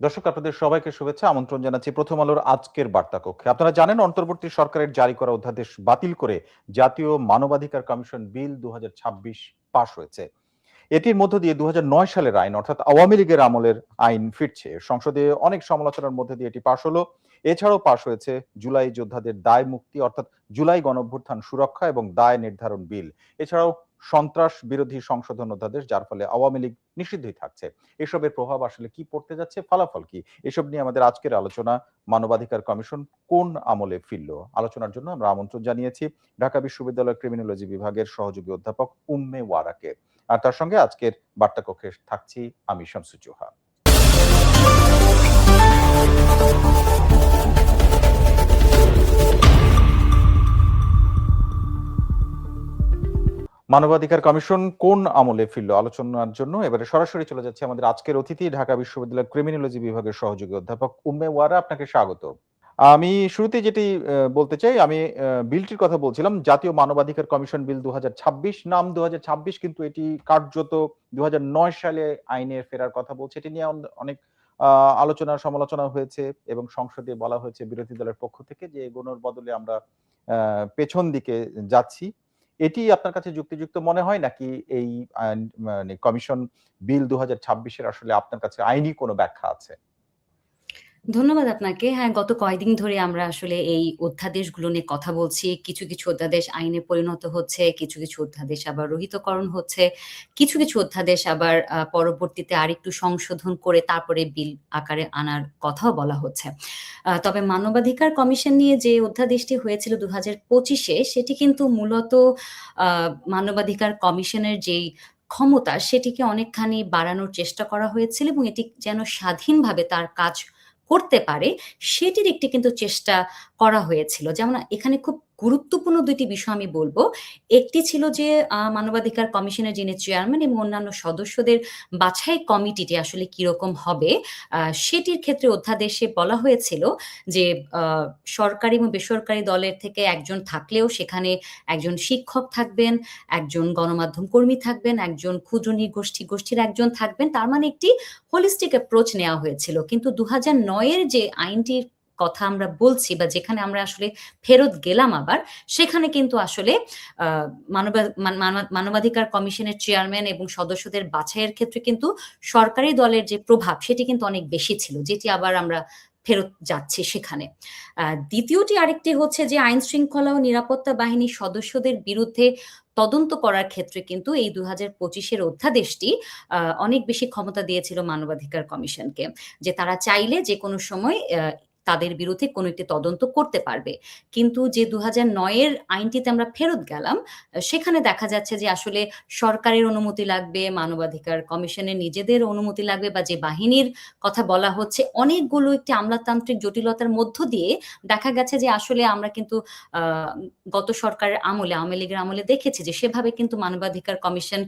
দর্শক আপনাদের সবাইকে শুভেচ্ছা আমন্ত্রণ জানাচ্ছি প্রথম আলোর আজকের বার্তা কক্ষে। আপনারা জানেন অন্তর্বর্তী সরকারের জারি করা অধ্যাদেশ বাতিল করে জাতীয় মানবাধিকার কমিশন বিল ২০২৬ পাশ হয়েছে। এটির মধ্য দিয়ে ২০০৯ সালের আইন অর্থাৎ আওয়ামী লীগের আমলের আইন ফিরছে। সংসদে অনেক সমালোচনার মধ্যে দিয়ে এটি পাশ হলো। এছাড়াও পাশ হয়েছে জুলাই যোদ্ধাদের দায় মুক্তি অর্থাৎ জুলাই গণঅভ্যুত্থান সুরক্ষা এবং দায় নির্ধারণ বিল। এছাড়াও সন্ত্রাস বিরোধী সংশোধন অধ্যাদেশ, যার ফলে আওয়ামী লীগ নিষিদ্ধই থাকছে। এসবের প্রভাব আসলে কি পড়তে যাচ্ছে, ফলাফল কি, এসব নিয়ে আমাদের আজকের আলোচনা। মানবাধিকার কমিশন কোন আমলে ফিরল? আলোচনার জন্য আমরা আমন্ত্রণ জানিয়েছি ঢাকা বিশ্ববিদ্যালয়ের ক্রিমিনোলজি বিভাগের সহযোগী অধ্যাপক উম্মে ওয়ারাকে। আর তার সঙ্গে আজকের বার্তা কক্ষে থাকছি আমি শামসুজ্জোহা। মানবাধিকার কমিশন কোন আমলে ফিরল আলোচনার জন্য এবারে সরাসরি চলে যাচ্ছে আমাদের আজকের অতিথি ঢাকা বিশ্ববিদ্যালয়ের ক্রিমিনোলজি বিভাগের সহযোগী অধ্যাপক উম্মে ওয়ারা। আপনাকে স্বাগত। আমি শুরুতেই যেটি বলতে চাই, আমি বিলটির কথা বলছিলাম, জাতীয় মানবাধিকার কমিশন বিল ২০২৬, নাম ২০২৬, কিন্তু এটি কার্যত ২০০৯ সালে আইনে ফেরার কথা বলছে। এটি নিয়ে অনেক আলোচনা সমালোচনা হয়েছে এবং সংসদে বলা হয়েছে বিরোধী দলের পক্ষ থেকে যে এগোনোর বদলে আমরা পেছন দিকে যাচ্ছি। এটি আপনার কাছে যুক্তিযুক্ত মনে হয় নাকি এই মানে কমিশন বিল ২০২৬ এর আসলে আপনার কাছে আইনি কোনো ব্যাখ্যা আছে? ধন্যবাদ আপনাকে। হ্যাঁ, গত কয়েকদিন ধরে আমরা আসলে এই অধ্যাদেশগুলো নিয়ে কথা বলছি। কিছু, কিছু অধ্যাদেশ আইনে পরিণত হচ্ছে, কিছু, কিছু অধ্যাদেশ আবার রহিতকরণ হচ্ছে। কিছু, কিছু অধ্যাদেশ আবার পরবর্তীতে আরেকটু সংশোধন করে তারপরে বিল আকারে আনার কথাও বলা হচ্ছে। তবে মানবাধিকার কমিশন নিয়ে যে অধ্যাদেশটি হয়েছিল ২০২৫ এ সেটি কিন্তু মূলত আ মানবাধিকার কমিশনের যেই ক্ষমতা সেটিকে অনেকখানি বাড়ানোর চেষ্টা করা হয়েছিল এবং এটি যেন স্বাধীনভাবে তার কাজ করতে পারে, সেটির একটি কিন্তু চেষ্টা করা হয়েছিল। যেমন এখানে খুব গুরুত্বপূর্ণ ২ টি বিষয় আমি বলব। একটি ছিল যে মানবাধিকার কমিশনের যিনি চেয়ারম্যান এবং অন্যান্য সদস্যদের বাছাই কমিটিটি আসলে কিরকম হবে, সেটির ক্ষেত্রে অধ্যাদেশে বলা হয়েছিল যে আ সরকারি এবং বেসরকারি দলের থেকে একজন থাকলেও সেখানে একজন শিক্ষক থাকবেন, একজন গণমাধ্যম কর্মী থাকবেন, একজন ক্ষুদ্র গোষ্ঠীর একজন থাকবেন। তার মানে একটি হোলিস্টিক অ্যাপ্রোচ নেওয়া হয়েছিল। কিন্তু ২০০৯ এর যে আইনটির কথা আমরা বলছি বা যেখানে আমরা আসলে ফেরত গেলাম আবার, সেখানে কিন্তু আসলে আ মানবা মান মানা মানবাধিকার কমিশনের চেয়ারম্যান এবং সদস্যদের বাছাইয়ের ক্ষেত্রে কিন্তু সরকারি দলের যে প্রভাব সেটি কিন্তু অনেক বেশি ছিল। যেটি আবার আমরা ফেরত যাচ্ছি সেখানে। দ্বিতীয়টি আরেকটি হচ্ছে যে আইন শৃঙ্খলা ও নিরাপত্তা বাহিনীর সদস্যদের বিরুদ্ধে তদন্ত করার ক্ষেত্রে কিন্তু এই ২০২৫ এর অধ্যাদেশটি অনেক বেশি ক্ষমতা দিয়েছিল মানবাধিকার কমিশনকে। যে তারা চাইলে যেকোনো সময় তাদের বিরুদ্ধে কোনো একটি তদন্ত করতে পারবে। কিন্তু যে ২০০৯ এর আইনটিতে আমরা ফেরত গেলাম, সেখানে দেখা যাচ্ছে যে আসলে সরকারের অনুমতি লাগবে, মানবাধিকার কমিশনের নিজেদের অনুমতি লাগবে বা যে বাহিনীর কথা বলা হচ্ছে, অনেকগুলো একটি আমলাতান্ত্রিক জটিলতার মধ্য দিয়ে দেখা গেছে যে আসলে আমরা কিন্তু আ গত সরকারের আমলে, আওয়ামী লীগের আমলে দেখেছি যে সেভাবে কিন্তু মানবাধিকার কমিশন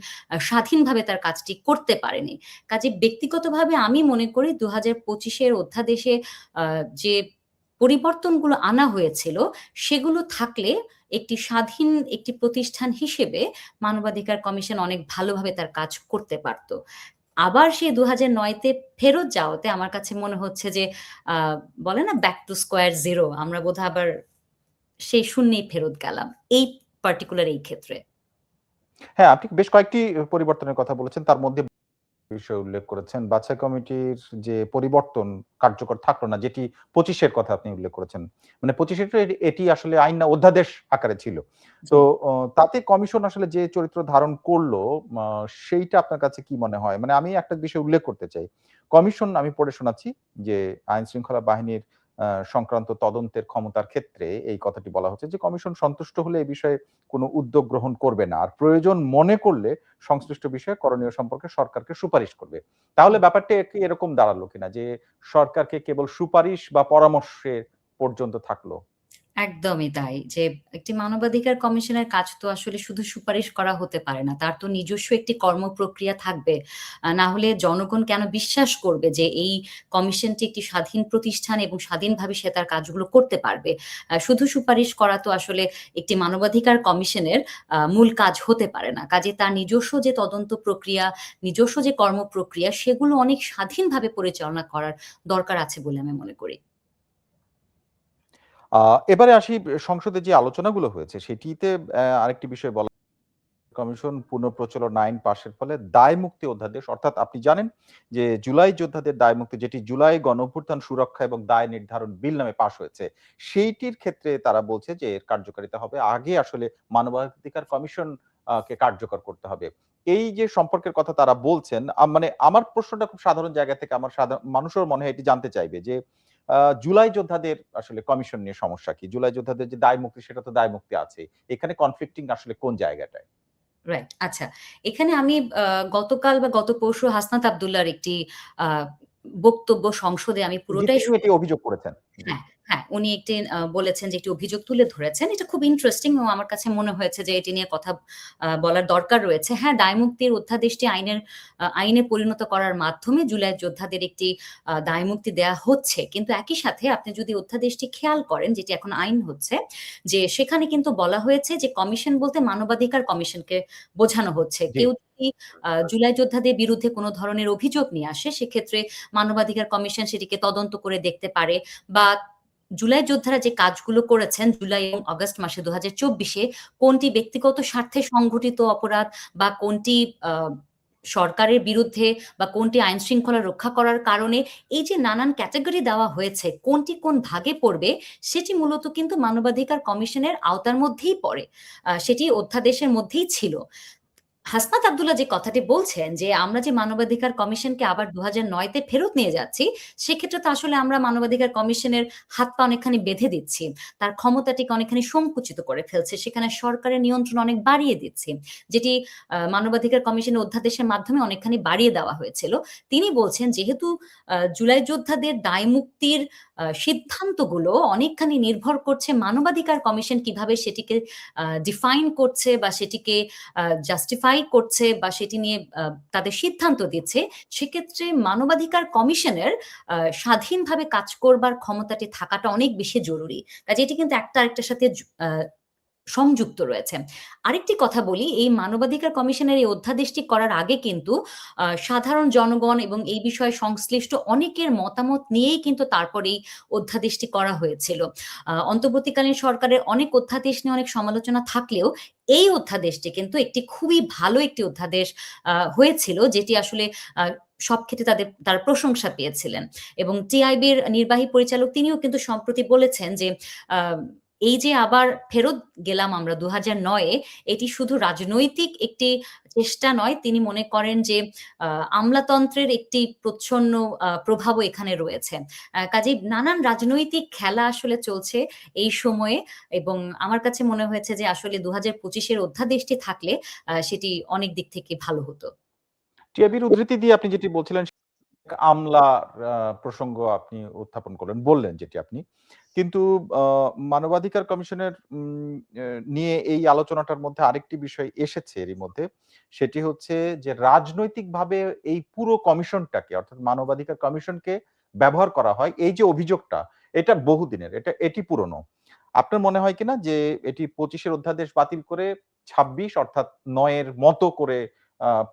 স্বাধীনভাবে তার কাজটি করতে পারেনি। কাজেই ব্যক্তিগতভাবে আমি মনে করি ২০২৫ এর অধ্যাদেশে যে পরিবর্তনগুলো আনা হয়েছিল, সেগুলো থাকলে একটি স্বাধীন একটি প্রতিষ্ঠান হিসেবে মানবাধিকার কমিশন অনেক ভালোভাবে তার কাজ করতে পারত। আবার সেই ২০০৯ তে ফেরত যাওয়াতে আমার কাছে মনে হচ্ছে যে আ বলে না ব্যাক টু স্কোয়ার জিরো, আমরা বোধহয় আবার সেই শূন্যেই ফেরত গেলাম। এই পার্টিকুলার এই ক্ষেত্রে। হ্যাঁ, আপনি বেশ কয়েকটি পরিবর্তনের কথা বলেছেন। তার মধ্যে বিষয় উল্লেখ করেছেন। বাছাই কমিটির যে পরিবর্তন কার্যকর থাকলো না, যেটি ২৫ এর কথা আপনি উল্লেখ করেছেন। মানে ২৫ এর এটি আসলে আইন না, অধ্যাদেশ আকারে ছিল। জি। তো তাতে কমিশন আসলে যে চরিত্র ধারণ করলো, আ সেইটা আপনার কাছে কি মনে হয়? মানে আমি একটা বিষয় উল্লেখ করতে চাই। কমিশন, আমি পড়ে শোনাচ্ছি যে আইন শৃঙ্খলা বাহিনীর সংক্রান্ত তদন্তের ক্ষমতার ক্ষেত্রে এই কথাটি বলা হচ্ছে যে কমিশন সন্তুষ্ট হলে এই বিষয়ে কোনো উদ্যোগ গ্রহণ করবে না। আর প্রয়োজন মনে করলে সংশ্লিষ্ট বিষয়ে করণীয় সম্পর্কে সরকারকে সুপারিশ করবে। তাহলে ব্যাপারটা কি এরকম দাঁড়ালো কিনা যে সরকারকে কেবল সুপারিশ বা পরামর্শে পর্যন্ত থাকলো? একদমই তাই। যে একটি মানবাধিকার কমিশনের কাজ তো আসলে শুধু সুপারিশ করা হতে পারে না। তার তো নিজস্ব একটি কর্মপ্রক্রিয়া থাকবে। না হলে জনগণ কেন বিশ্বাস করবে যে এই কমিশনটি একটি স্বাধীন প্রতিষ্ঠান এবং স্বাধীনভাবে সে তার কাজগুলো করতে পারবে। শুধু সুপারিশ করা তো আসলে একটি মানবাধিকার কমিশনের মূল কাজ হতে পারে না। কাজেই তার নিজস্ব যে তদন্ত প্রক্রিয়া, নিজস্ব যে কর্মপ্রক্রিয়া সেগুলো অনেক স্বাধীনভাবে পরিচালনা করার দরকার আছে বলে আমি মনে করি। এবারে আসি সংসদে যে আলোচনাগুলো হয়েছে সেটিতে আরেকটি বিষয় বলা কমিশন পুনঃপ্রচলন আইন পাশের ফলে দায়মুক্তি অধ্যাদেশ অর্থাৎ আপনি জানেন যে জুলাই যোদ্ধাদের দায়মুক্তি যেটি জুলাই গণঅভ্যুত্থান সুরক্ষা এবং দায় নির্ধারণ বিল নামে পাশ হয়েছে সেইটির ক্ষেত্রে তারা বলছে যে এর কার্যকারিতা হবে আগে আসলে মানবাধিকার কমিশন কে কার্যকর করতে হবে এই যে সম্পর্কের কথা তারা বলছেন মানে আমার প্রশ্নটা খুব সাধারণ জায়গা থেকে আমার সাধারণ মানুষের মনে হয় এটি জানতে চাইবে যে জুলাই যোদ্ধাদের আসলে কমিশন নিয়ে সমস্যা কি জুলাই যোদ্ধাদের যে দায় মুক্তি সেটা তো দায় মুক্তি আছে এখানে কনফ্লিক্টিং আসলে কোন জায়গাটায় রাইট। আচ্ছা। এখানে আমি গতকাল বা গত পরশু হাসনাত আব্দুল্লাহর একটি আ বক্তব্য সংসদে আমি জি, পুরোটাই তিনি এটি শুনেছি। অভিযোগ করেছেন। জি। হ্যাঁ, হ্যাঁ, উনি একটি বলেছেন যে একটি অভিযোগ তুলে ধরেছেন। এটা খুব ইন্টারেস্টিং এবং আমার কাছে মনে হয়েছে যে এটি নিয়ে কথা বলার দরকার রয়েছে। হ্যাঁ, দায়মুক্তির অধ্যাদেশটি আইনে পরিণত করার মাধ্যমে জুলাই যোদ্ধাদের একটি দায়মুক্তি দেয়া হচ্ছে। কিন্তু একই সাথে আপনি যদি অধ্যাদেশটি খেয়াল করেন যেটি এখন আইন হচ্ছে, যে সেখানে কিন্তু বলা হয়েছে যে কমিশন বলতে মানবাধিকার কমিশনকে বোঝানো হচ্ছে। জি। কেউ যদি জুলাই যোদ্ধাদের বিরুদ্ধে কোন ধরনের অভিযোগ নিয়ে আসে সেক্ষেত্রে মানবাধিকার কমিশন সেটিকে তদন্ত করে দেখতে পারে বা জুলাই যোদ্ধারা যে কাজগুলো করেছেন জুলাই এবং অগাস্ট মাসে ২০২৪ এ কোনটি ব্যক্তিগত স্বার্থে সংঘটিত অপরাধ বা কোনটি আ সরকারের বিরুদ্ধে বা কোনটি আইন শৃঙ্খলা রক্ষা করার কারণে এই যে নানান ক্যাটেগরি দেওয়া হয়েছে, কোনটি কোন ভাগে পড়বে সেটি মূলত কিন্তু মানবাধিকার কমিশনের আওতার মধ্যেই পড়ে। সেটি অধ্যাদেশের মধ্যেই ছিল। হাসনাত আব্দুল্লাহ যে কথাটি বলছেন যে, আমরা যে মানবাধিকার কমিশনকে আবার ২০০৯ তে ফেরত নিয়ে যাচ্ছি, সেক্ষেত্রে তো আসলে আমরা মানবাধিকার কমিশনের হাত-পা অনেকখানি বেঁধে দিচ্ছি। তার ক্ষমতাটিকে অনেকখানি সংকুচিত করে ফেলছে। সেখানে সরকারের নিয়ন্ত্রণ অনেক বাড়িয়ে দিচ্ছি। যেটি মানবাধিকার কমিশনের অধ্যাদেশের মাধ্যমে অনেকখানি বাড়িয়ে দেওয়া হয়েছিল। তিনি বলছেন যেহেতু জুলাই যোদ্ধাদের দায়মুক্তির সিদ্ধান্তগুলো অনেকখানি নির্ভর করছে মানবাধিকার কমিশন কিভাবে সেটিকে ডিফাইন করছে বা সেটিকে জাস্টিফাই করছে বা সেটি নিয়ে তাদের সিদ্ধান্ত দিচ্ছে, সেক্ষেত্রে মানবাধিকার কমিশনের স্বাধীনভাবে কাজ করবার ক্ষমতাটি থাকাটা অনেক বেশি জরুরি। কাজে এটি কিন্তু একটা আরেকটার সাথে সংযুক্ত রয়েছে। আরেকটি কথা বলি, এই মানবাধিকার কমিশনের এই অধ্যাদেশটি করার আগে কিন্তু সাধারণ জনগণ এবং এই বিষয়ে সংশ্লিষ্ট অনেকের মতামত নিয়েই কিন্তু তারপর এই অধ্যাদেশটি করা হয়েছিল। অন্তর্বর্তীকালীন সরকারের অনেক অধ্যাদেশ নিয়ে অনেক সমালোচনা থাকলেও এই অধ্যাদেশটি কিন্তু একটি খুবই ভালো একটি অধ্যাদেশ হয়েছিল যেটি আসলে আ সব ক্ষেত্রে তারা প্রশংসা পেয়েছিলেন। এবং টিআইবির নির্বাহী পরিচালক তিনিও কিন্তু সম্প্রতি বলেছেন যে আ এই যে আবার ফেরত গেলাম আমরা ২০০৯ এ এটি শুধু রাজনৈতিক একটি চেষ্টা নয়। তিনি মনে করেন যে আ আমলাতন্ত্রের একটি প্রচ্ছন্ন প্রভাবও এখানে রয়েছে। কাজেই নানান রাজনৈতিক খেলা আসলে চলছে এই সময়ে এবং আমার কাছে মনে হয়েছে যে আসলে ২০২৫ এর অধ্যাদেশটি থাকলে সেটি অনেক দিক থেকে ভালো হতো। টিআইবির উদ্ধৃতি দিয়ে আপনি যেটি বলছিলেন আমলা আ প্রসঙ্গ আপনি উত্থাপন করলেন, বললেন যেটি আপনি। কিন্তু আ মানবাধিকার কমিশনের নিয়ে এই আলোচনাটার মধ্যে আরেকটি বিষয় এসেছে এরই মধ্যে। সেটি হচ্ছে যে রাজনৈতিকভাবে এই পুরো কমিশনটাকে অর্থাৎ মানবাধিকার কমিশনকে ব্যবহার করা হয়। এই যে অভিযোগটা এটা বহুদিনের। এটি পুরনো। আপনার মনে হয় কিনা যে এটি ২৫ এর অধ্যাদেশ বাতিল করে ২৬ অর্থাৎ ৯ এর মতো করে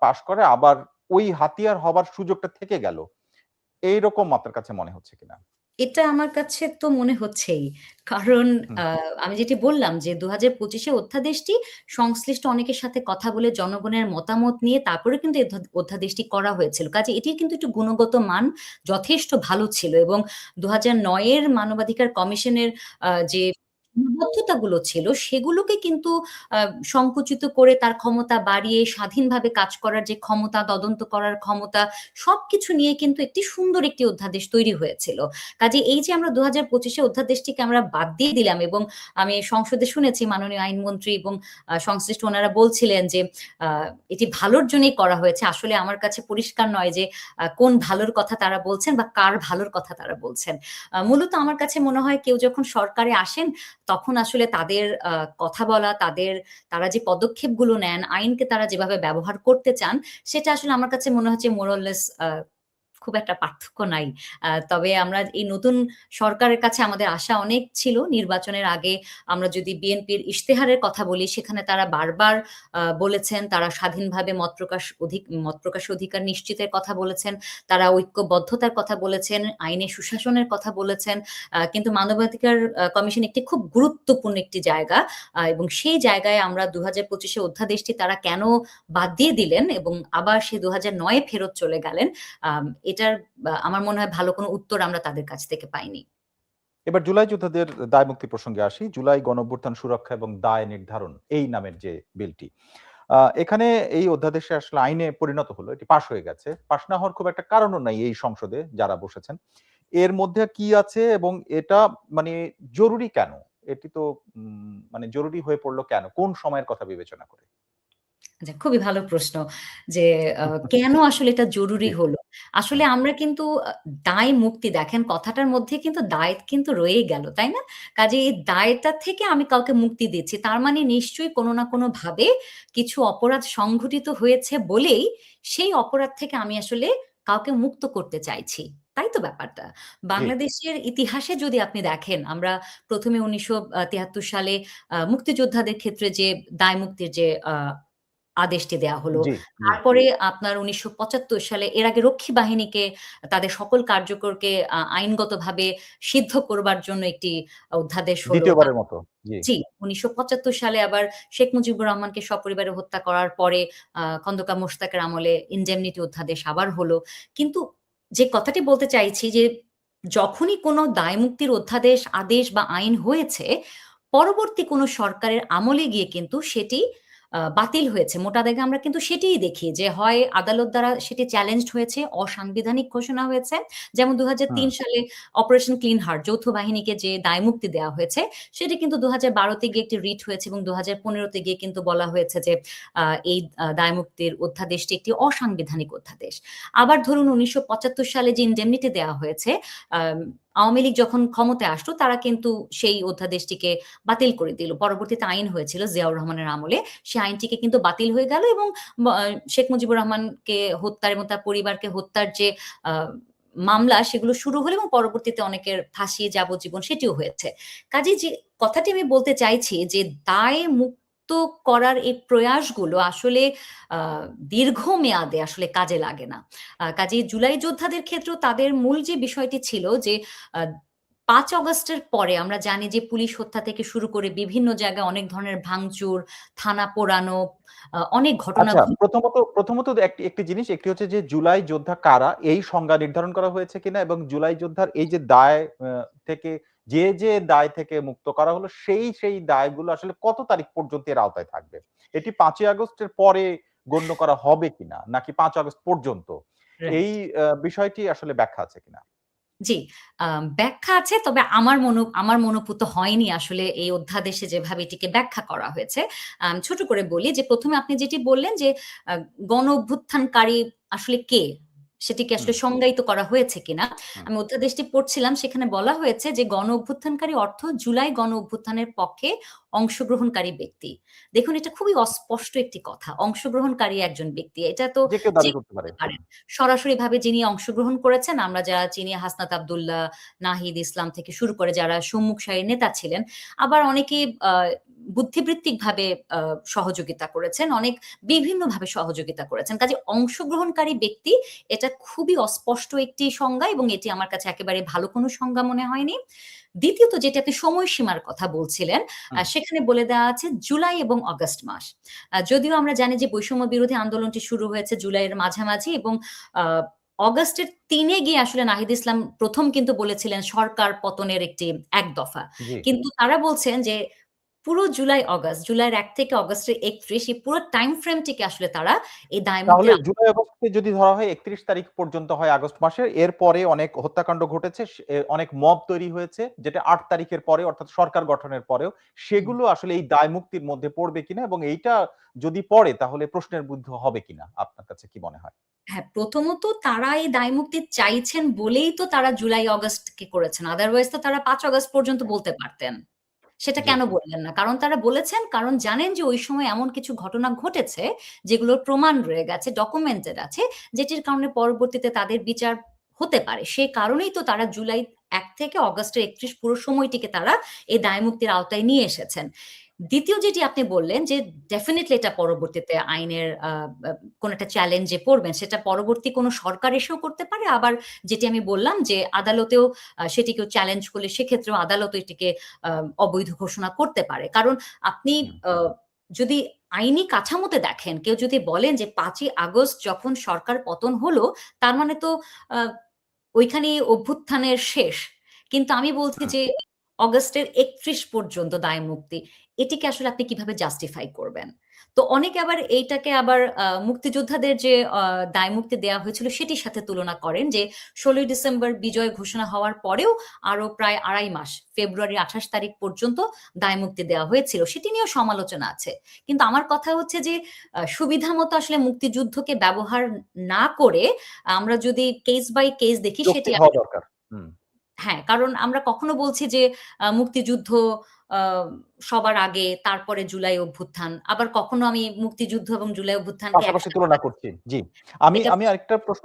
পাস করে আবার ওই হাতিয়ার হবার সুযোগটা থেকে গেল। এইরকম আপনার কাছে মনে হচ্ছে কিনা? এটা আমার কাছে তো মনে হচ্ছেই। কারণ হুম, আ আমি যেটি বললাম যে ২০২৫ এ অধ্যাদেশটি সংশ্লিষ্ট অনেকের সাথে কথা বলে জনগণের মতামত নিয়ে তারপরে কিন্তু অধ্যাদেশটি করা হয়েছিল। কাজে এটির কিন্তু একটু গুণগত মান যথেষ্ট ভালো ছিল এবং ২০০৯ এর মানবাধিকার কমিশনের যে সীমাবদ্ধতাগুলো ছিল সেগুলোকে কিন্তু আ সংকুচিত করে তার ক্ষমতা বাড়িয়ে স্বাধীনভাবে কাজ করার যে ক্ষমতা, তদন্ত করার ক্ষমতা সবকিছু নিয়ে কিন্তু একটি সুন্দর একটি অধ্যাদেশ তৈরি হয়েছিল। কাজে এই যে আমরা ২০২৫ এ অধ্যাদেশটিকে আমরা বাদ দিয়ে দিলাম এবং আমি সংসদে শুনেছি মাননীয় আইনমন্ত্রী এবং সংশ্লিষ্ট ওনারা বলছিলেন যে আ এটি ভালোর জন্যই করা হয়েছে। আসলে আমার কাছে পরিষ্কার নয় যে কোন ভালোর কথা তারা বলছেন বা কার ভালোর কথা তারা বলছেন। মূলত আমার কাছে মনে হয় কেউ যখন সরকারে আসেন তখন আসলে তাদের কথা বলা, তারা যে পদক্ষেপগুলো নেন, আইনকে তারা যেভাবে ব্যবহার করতে চান, সেটা আসলে আমার কাছে মনে হচ্ছে মোর অর লেস খুব একটা পার্থক্য নাই। তবে আমরা এই নতুন সরকারের কাছে আমাদের আশা অনেক ছিল। নির্বাচনের আগে আমরা যদি বিএনপির ইশতেহারের কথা বলি, সেখানে তারা বারবার বলেছেন তারা স্বাধীনভাবে মত প্রকাশের অধিকার নিশ্চিতের কথা বলেছেন। তারা ঐক্যবদ্ধতার কথা বলেছেন, আইনি সুশাসনের কথা বলেছেন। কিন্তু মানবাধিকার কমিশন একটি খুব গুরুত্বপূর্ণ একটি জায়গা। এবং সেই জায়গায় আমরা ২০২৫ এ অধ্যাদেশটি তারা কেন বাদ দিয়ে দিলেন এবং আবার সে ২০০৯ এ ফেরত চলে গেলেন, এটার আমার মনে হয় ভালো কোনো উত্তর আমরা তাদের কাছ থেকে পাইনি। এবার জুলাই যোদ্ধাদের দায় মুক্তি প্রসঙ্গে আসি। জুলাই গণঅভ্যুত্থান সুরক্ষা এবং দায় নির্ধারণ এই নামের যে বিলটি। এখানে এই অধ্যাদেশে আসলে আইনে পরিণত হলো। এটি পাস হয়ে গেছে। পাস না হওয়ার খুব একটা কারণও নাই এই সংসদে যারা বসেছেন। এর মধ্যে কি আছে এবং এটা মানে জরুরি কেন? এটি তো মানে জরুরি হয়ে পড়ল কেন? কোন সময়ের কথা বিবেচনা করে? আচ্ছা, খুবই ভালো প্রশ্ন যে কেন আসলে এটা জরুরি জি, হলো? আসলে হুম, আমরা কিন্তু দায় মুক্তি দেখেন কথাটার মধ্যে কিন্তু দায় কিন্তু রয়েই গেল, তাই না? কাজেই এই দায়টা থেকে আমি কাউকে মুক্তি দিচ্ছি। তার মানে নিশ্চয়ই কোনো না কোনোভাবে কিছু অপরাধ সংঘটিত হয়েছে বলেই সেই অপরাধ থেকে আমি আসলে কাউকে মুক্ত করতে চাইছি। তাই তো ব্যাপারটা? জি, বাংলাদেশের ইতিহাসে যদি আপনি দেখেন আমরা ১ম এ ১৯৭৩ সালে মুক্তিযোদ্ধাদের ক্ষেত্রে যে দায় মুক্তির যে আদেশটি দেয়া হলো। জি, জি। তারপরে আপনার ১৯৭৫ সালে এর আগে রক্ষী বাহিনীকে তাদের সকল কার্যকরকে আইনগতভাবে সিদ্ধ করবার জন্য একটি অধ্যাদেশ হলো। ২য় বারের মতো। জি। জি, ১৯৭৫ সালে আবার শেখ মুজিবুর রহমানকে সপরিবারে হত্যা করার পরে খন্দকার মোশতাকের আমলে ইনডেমনিটি অধ্যাদেশ আবার হলো। কিন্তু যে কথাটি বলতে চাইছি যে, যখনই কোনো দায়মুক্তির অধ্যাদেশ, আদেশ বা আইন হয়েছে, পরবর্তী কোনো সরকারের আমলে গিয়ে কিন্তু সেটি বাতিল হয়েছে। মোটা দাগে আমরা কিন্তু সেটিই দেখি যে, হয় আদালত দ্বারা সেটি চ্যালেঞ্জড হয়েছে, অসাংবিধানিক ঘোষণা হয়েছে। যেমন হুম, ২০০৩ সালে অপারেশন ক্লিন হার্ট যৌথ বাহিনীকে যে দায়মুক্তি দেওয়া হয়েছে, সেটি কিন্তু ২০১২ তে গিয়ে একটি রিট হয়েছে এবং ২০১৫ তে গিয়ে কিন্তু বলা হয়েছে যে এই দায়মুক্তির অধ্যাদেশটি একটি অসাংবিধানিক অধ্যাদেশ। আবার ধরুন ১৯৭৫ সালে যে ইনডেমনিটি দেওয়া হয়েছে, আম আওয়ামী লীগ যখন ক্ষমতায় আসলো তারা কিন্তু সেই অধ্যাদেশটিকে বাতিল করে দিল। পরবর্তীতে আইন হয়েছিল জিয়াউর রহমানের আমলে। সে আইনটিকে কিন্তু বাতিল হয়ে গেল এবং শেখ মুজিবুর রহমানকে হত্যার এবং তার পরিবারকে হত্যার যে আ মামলা সেগুলো শুরু হলো এবং পরবর্তীতে অনেকের ফাঁসি, যাবজ্জীবন সেটিও হয়েছে। কাজেই যে কথাটি আমি বলতে চাইছি যে দায় মুক্ত করার এই প্রয়াসগুলো আসলে আ দীর্ঘমেয়াদে আসলে কাজে লাগে না। কাজেই জুলাই যোদ্ধাদের ক্ষেত্রেও তাদের মূল যে বিষয়টি ছিল যে আ ৫ অগাস্টের পরে আমরা জানি যে পুলিশ হত্যা থেকে শুরু করে বিভিন্ন জায়গায় অনেক ধরনের ভাঙচুর, থানা পোড়ানো, অনেক ঘটনা আচ্ছা, প্রথমত একটি একটি জিনিস, একটি হচ্ছে যে জুলাই যোদ্ধা কারা এই সংজ্ঞা নির্ধারণ করা হয়েছে কিনা এবং জুলাই যোদ্ধার এই যে দায় থেকে যে দায় থেকে মুক্ত করা হলো সেই দায়গুলো আসলে কত তারিখ পর্যন্ত এর আওতায় থাকবে? এটি ৫ই আগস্টের পরে গণ্য করা হবে কিনা? নাকি ৫ আগস্ট পর্যন্ত? রাইট। এই বিষয়টি আসলে ব্যাখ্যা আছে কিনা? জি, ব্যাখ্যা আছে তবে আমার মনোপুত হয়নি আসলে এই অধ্যাদেশে যেভাবে এটিকে ব্যাখ্যা করা হয়েছে। ছোট করে বলি যে ১ম এ আপনি যেটি বললেন যে আ গণ অভ্যুত্থানকারী আসলে কে? সেটিকে হুম, আসলে সংজ্ঞায়িত করা হয়েছে কিনা? হুম, আমি অধ্যাদেশটি পড়ছিলাম সেখানে বলা হয়েছে যে গণ অভ্যুত্থানকারী অর্থ জুলাই গণ অভ্যুত্থানের পক্ষে অংশগ্রহণকারী ব্যক্তি। দেখুন এটা খুবই অস্পষ্ট একটি কথা। অংশগ্রহণকারী একজন ব্যক্তি। এটা তো যে কেউ যে দাবি করতে কেউ পারে। হতে পারেন। সরাসরিভাবে যিনি অংশগ্রহণ করেছেন আমরা যারা চিনি হাসনাত আব্দুল্লাহ, নাহিদ ইসলাম থেকে শুরু করে যারা সম্মুখ সারির নেতা ছিলেন। আবার অনেকেই বুদ্ধিবৃত্তিকভাবে আ সহযোগিতা করেছেন, অনেক বিভিন্নভাবে সহযোগিতা করেছেন। কাজেই অংশগ্রহণকারী ব্যক্তি এটা খুবই অস্পষ্ট একটি সংজ্ঞা এবং এটি আমার কাছে একেবারে ভালো কোনো সংজ্ঞা মনে হয়নি। দ্বিতীয়ত যেটি আপনি সময়সীমার কথা বলছিলেন, হুম, সেখানে বলে দেওয়া আছে জুলাই এবং অগাস্ট মাস। যদিও আমরা জানি যে বৈষম্য বিরোধী আন্দোলনটি শুরু হয়েছে জুলাইয়ের মাঝামাঝি এবং আ অগাস্টের ৩ এ গিয়ে আসলে নাহিদ ইসলাম ১ম কিন্তু বলেছিলেন সরকার পতনের একটি এক দফা। জি। কিন্তু তারা বলছেন যে পুরো জুলাই, অগাস্ট, জুলাইয়ের ১ থেকে অগাস্টের ৩১ এই পুরো টাইম ফ্রেমটিকে আসলে তারা এই তাহলে দায়মুক্তির জুলাই আগস্টকে যদি ধরা হয় ৩১ তারিখ পর্যন্ত হয় আগস্ট মাসের। এরপরে অনেক হত্যাকাণ্ড ঘটেছে। অনেক মব তৈরি হয়েছে যেটা ৮ তারিখের পরে অর্থাৎ সরকার গঠনের পরেও। হুম। সেগুলো আসলে এই দায় মুক্তির মধ্যে পড়বে কিনা এবং এইটা যদি পড়ে তাহলে প্রশ্নের বুদ্ধ হবে কিনা? আপনার কাছে কি মনে হয়? হ্যাঁ, প্রথমত তারা এই দায়মুক্তি চাইছেন বলেই তো তারা জুলাই, অগাস্টকে করেছেন। আদারওয়াইজ তো তারা ৫ অগাস্ট পর্যন্ত বলতে পারতেন। সেটা জি। কেন বললেন না? কারণ তারা বলেছেন, কারণ জানেন যে ওই সময় এমন কিছু ঘটনা ঘটেছে যেগুলোর প্রমাণ রয়ে গেছে, ডকুমেন্টেড আছে, যেটির কারণে পরবর্তীতে তাদের বিচার হতে পারে। সে কারণেই তো তারা জুলাই ১ থেকে অগাস্টের ৩১ পুরো সময়টিকে তারা এই দায়মুক্তির আওতায় নিয়ে এসেছেন। দ্বিতীয় যেটি আপনি বললেন যে ডেফিনিটলি এটা পরবর্তীতে আইনের আ কোন একটা চ্যালেঞ্জে পড়বেন। সেটা পরবর্তী কোন সরকার এসেও করতে পারে। আবার যেটি আমি বললাম যে আদালতেও সেটিকেও চ্যালেঞ্জ করলে সেক্ষেত্রেও আদালত এটিকে আ অবৈধ ঘোষণা করতে পারে। কারণ আপনি হুম, আ যদি আইনি কাঠামোতে দেখেন, কেউ যদি বলেন যে ৫ই আগস্ট যখন সরকার পতন হলো, তার মানে তো আ ওইখানেই অভ্যুত্থানের শেষ। কিন্তু আমি বলছি হুম। যে অগাস্টের ৩১ পর্যন্ত দায়মুক্তি। এটিকে আসলে আপনি কিভাবে জাস্টিফাই করবেন? তো অনেকে আবার এইটাকে আবার মুক্তিযোদ্ধাদের যে দায়মুক্তি দেয়া হয়েছিল সেটির সাথে তুলনা করেন যে ১৬ই ডিসেম্বর বিজয় ঘোষণা হওয়ার পরেও আরো প্রায় ২.৫ মাস ফেব্রুয়ারির ২৮ তারিখ পর্যন্ত দায়মুক্তি দেওয়া হয়েছিল। সেটি নিয়েও সমালোচনা আছে। কিন্তু আমার কথা হচ্ছে যে সুবিধামতো আসলে মুক্তিযুদ্ধকে ব্যবহার না করে আমরা যদি কেস বাই কেস দেখি সেটি যৌক্তিক হওয়া দরকার। হুম। হ্যাঁ, কারণ আমরা কখনো বলছি যে মুক্তিযুদ্ধ আ সবার আগে, তারপরে জুলাই অভ্যুত্থান। আবার কখনো আমি মুক্তিযুদ্ধ এবং জুলাই অভ্যুত্থানকে পাশাপাশি একসাথে তুলনা করছি। জি। আমি এটা আমি আরেকটা প্রশ্ন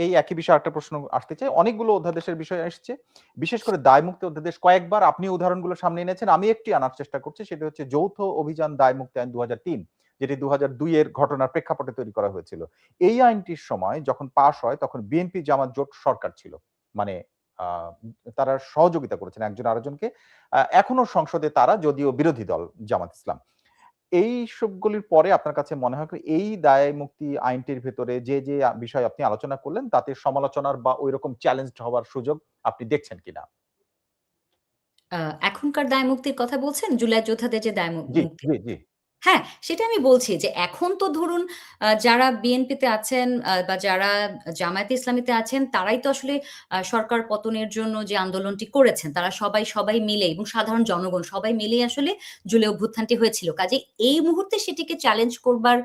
এই একই বিষয়ে আরেকটা প্রশ্ন আসতে চাই। অনেকগুলো অধ্যাদেশের বিষয় এসছে। বিশেষ করে দায়মুক্তি অধ্যাদেশ কয়েকবার আপনি উদাহরণগুলো সামনে এনেছেন। আমি একটি আনার চেষ্টা করছি। সেটা হচ্ছে যৌথ অভিযান দায়মুক্তি আইন ২০০৩ যেটি ২০০২ এর ঘটনার প্রেক্ষাপটে তৈরি করা হয়েছিল। এই আইনটির সময় যখন পাস হয় তখন বিএনপি জামাত জোট সরকার ছিল। মানে আ তারা সহযোগিতা করেছেন একজন আরেকজনকে। এখনো সংসদে তারা যদিও বিরোধী দল জামাত ইসলাম। এইসবগুলির পরে আপনার কাছে মনে হয় কি এই দায় মুক্তি আইনটির ভেতরে যে বিষয় আপনি আলোচনা করলেন তাতে সমালোচনার বা ঐরকম চ্যালেঞ্জড হওয়ার সুযোগ আপনি দেখছেন কিনা? আ এখনকার দায়মুক্তির কথা বলছেন? জুলাই যোদ্ধাদের যে জি, মুক্তি জি, জি। হ্যাঁ, সেটা আমি বলছি যে এখন তো ধরুন যারা বিএনপিতে আছেন বা যারা জামায়াতে ইসলামীতে আছেন তারাই তো আসলে সরকার পতনের জন্য যে আন্দোলনটি করেছেন তারা সবাই মিলে এবং সাধারণ জনগণ সবাই মিলেই আসলে জুলাই অভ্যুত্থানটি হয়েছিল। কাজেই এই মুহূর্তে সেটিকে চ্যালেঞ্জ করবার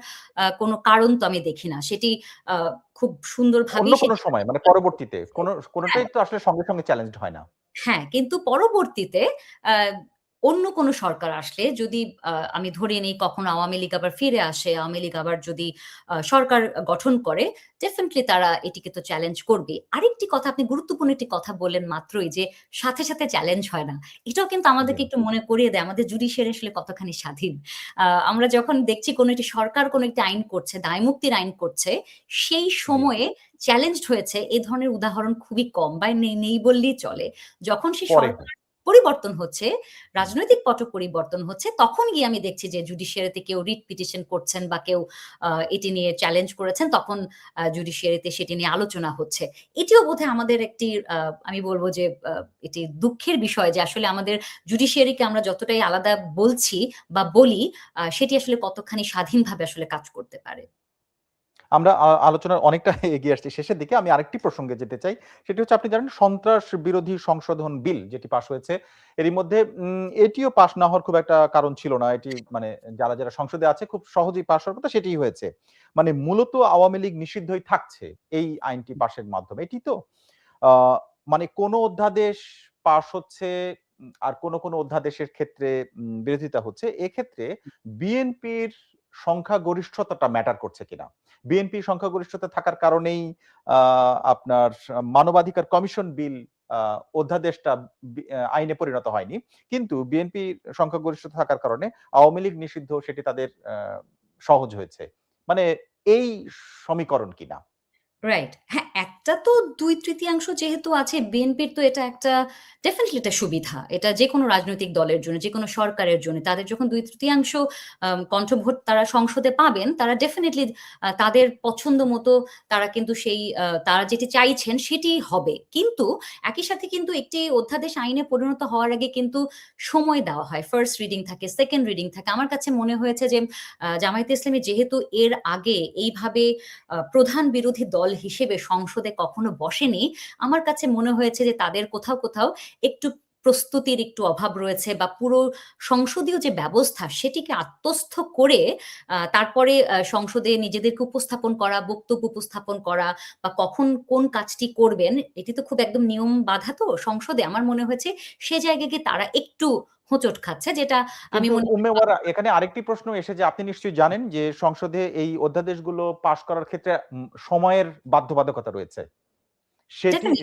কোনো কারণ তো আমি দেখি না। সেটি আ খুব অন্য সুন্দরভাবেই কোন সেটি সময় মানে পরবর্তীতে হ্যাঁ। কোনটাই তো আসলে সঙ্গে চ্যালেঞ্জড হয় না। হ্যাঁ, কিন্তু পরবর্তীতে আ অন্য কোনো সরকার আসলে যদি আমি ধরে নেই কখনো আওয়ামী লীগ আবার ফিরে আসে, আওয়ামী লীগ আবার যদি সরকার গঠন করে, ডেফিনিটলি তারা এটিকে তো চ্যালেঞ্জ করবেই। আরেকটি কথা আপনি গুরুত্বপূর্ণ একটি কথা বললেন মাত্রই যে, সাথে চ্যালেঞ্জ হয় না। এটাও কিন্তু জি, আমাদেরকে একটু মনে করিয়ে দেয় আমাদের জুডিশিয়ারি আসলে কতখানি স্বাধীন। আমরা যখন দেখছি কোনো একটি সরকার কোনো একটি আইন করছে, দায়মুক্তির আইন করছে, সেই জি। সময়ে চ্যালেঞ্জড হয়েছে এ ধরনের উদাহরণ খুবই কম বা নেই বললেই চলে। যখন সে পরে হয়। সরকার পরিবর্তন হচ্ছে, হুম। রাজনৈতিক পট পরিবর্তন হচ্ছে, তখন গিয়ে আমি দেখছি যে জুডিশিয়ারিতে কেউ রিট পিটিশন করছেন বা কেউ এটি নিয়ে চ্যালেঞ্জ করেছেন, তখন জুডিশিয়ারিতে সেটি নিয়ে আলোচনা হচ্ছে। এটিও বোধহয় আমাদের একটি আমি বলব যে এটি দুঃখের বিষয় যে আসলে আমাদের জুডিশিয়ারিকে আমরা যতটাই আলাদা বলছি বা বলি, সেটি আসলে কতখানি স্বাধীনভাবে আসলে কাজ করতে পারে। আমরা আলোচনার অনেকটা এগিয়ে আসছি শেষের দিকে। আমি আরেকটি প্রসঙ্গে যেতে চাই। সেটি হচ্ছে আপনি জানেন সন্ত্রাস বিরোধী সংশোধন বিল যেটি পাস হয়েছে। এরই মধ্যে এটিও পাস না হওয়ার খুব একটা কারণ ছিল না। এটি মানে যারা সংসদে আছে খুব সহজেই পাস হওয়ার কথা সেটিই হয়েছে। মানে মূলত আওয়ামী লীগ নিষিদ্ধই থাকছে এই আইনটি পাসের মাধ্যমে। এটি তো? আ মানে কোন অধ্যাদেশ পাস হচ্ছে আর কোন অধ্যাদেশের ক্ষেত্রে বিরোধিতা হচ্ছে। এক্ষেত্রে বিএনপির সংখ্যাগরিষ্ঠতাটা ম্যাটার করছে কিনা? বিএনপির সংখ্যাগরিষ্ঠতা থাকার কারণেই আ আপনার মানবাধিকার কমিশন বিল আ অধ্যাদেশটা আইনে পরিণত হয়নি। কিন্তু বিএনপির সংখ্যাগরিষ্ঠতা থাকার কারণে আওয়ামী লীগ নিষিদ্ধ সেটি তাদের সহজ হয়েছে। মানে এই সমীকরণ কিনা? রাইট। হ্যাঁ, একটা তো ২/৩ যেহেতু আছে বিএনপির তো এটা একটা ডেফিনিটলি এটা সুবিধা। এটা যেকোনো রাজনৈতিক দলের জন্য, যেকোনো সরকারের জন্য। তাদের যখন ২/৩ কণ্ঠভোট তারা সংসদে পাবেন, তারা ডেফিনিটলি তাদের পছন্দ মতো তারা কিন্তু সেই তারা যেটি চাইছেন সেটিই হবে। কিন্তু একই সাথে কিন্তু একটি অধ্যাদেশ আইনে পরিণত হওয়ার আগে কিন্তু সময় দেওয়া হয়। ফার্স্ট রিডিং থাকে, সেকেন্ড রিডিং থাকে। আমার কাছে মনে হয়েছে যে জামায়াতে ইসলামী যেহেতু এর আগে এইভাবে প্রধান বিরোধী দল হিসেবে সংসদে কখনো বসেনি। আমার কাছে মনে হয়েছে যে তাদের কোথাও একটু প্রস্তুতির একটু অভাব রয়েছে বা পুরো সংসদীয় যে ব্যবস্থা সেটিকে আত্মস্থ করে তারপরে সংসদে নিজেদেরকে উপস্থাপন করা, বক্তব্য উপস্থাপন করা বা কখন কোন কাজটি করবেন, এটি তো খুব একদম নিয়ম বাঁধা তো সংসদে। আমার মনে হয়েছে সে জায়গায় গিয়ে তারা একটু হোঁচট খাচ্ছে, যেটা আমি কিন্তু মনে উম্মে ওয়ারা এখানে আরেকটি প্রশ্ন এসে যে আপনি নিশ্চয়ই জানেন যে সংসদে এই অধ্যাদেশগুলো পাস করার ক্ষেত্রে সময়ের বাধ্যবাধকতা রয়েছে।